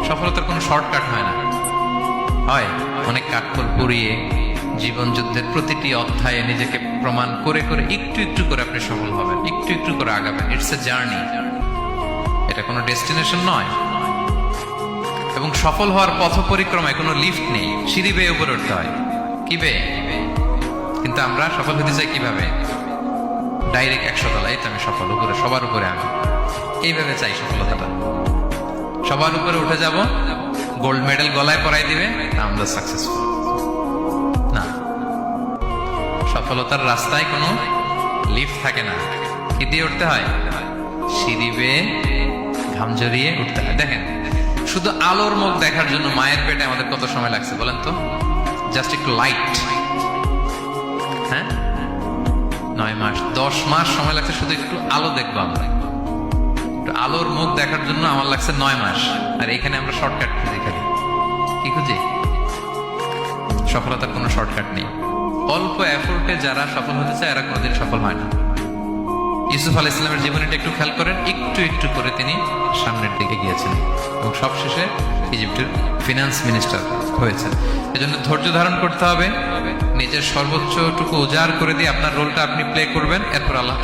সফলতার কোনো শর্টকাট হয় না, হয় অনেক কাঠখড় পুড়িয়ে জীবন যুদ্ধের প্রতিটি অধ্যায়ে নিজেকে প্রমাণ করে করে একটু একটু করে আপনি সফল হবেন, একটু একটু করে আগাবেন। ইটস এ জার্নি, এটা কোনো ডেস্টিনেশন নয়। এবং সফল হওয়ার পথ পরিক্রমায় কোনো লিফট নেই, সিঁড়ি বেয়ে উপরে উঠতে হয়। কি বেয়ে? কিন্তু আমরা সফল হতে চাই কিভাবে? ডাইরেক্ট 100 তলায় তো আমি সফল, উপরে সবার উপরে আমি, এইভাবে চাই সফলতাটা। সবার উপরে উঠে যাব, গোল্ড মেডেল গলায় পরাই দিবে, আমরা সাকসেসফুল না। সফলতার রাস্তায় কোনো লিফট থাকে না। কি দিয়ে উঠতে হয়? সিঁড়ি বেয়ে ঘাম জড়িয়ে উঠতে হয়। দেখেন, শুধু আলোর মুখ দেখার জন্য মায়ের পেটে আমাদের কত সময় লাগছে বলেন তো? জাস্ট একটু লাইট, হ্যাঁ, 9 মাস 10 মাস সময় লাগছে শুধু একটু আলো দেখবো আমরা। একটু আলোর মুখ দেখার জন্য আমার লাগছে 9 মাস। আর এখানে আমরা শর্টকাট খুঁজি, খালি কি খুঁজি? সফলতার কোনো শর্টকাট নেই। অল্প এফোর্টে যারা সফল হতে চায় এরা কোনোদিন সফল হয় না। ইউসুফ আলাইহিস সালামের জীবনীটা একটু খেয়াল করেন, একটু একটু করে তিনি সামনের দিকে গিয়েছেন এবং সবশেষে ইজিপ্টের ফিনান্স মিনিস্টার হয়েছেন। এজন্য ধৈর্য ধারণ করতে হবে, নিজের সর্বোচ্চটুকু উজাড় করে দিয়ে আপনার রোলটা আপনি প্লে করবেন, এরপর আল্লাহ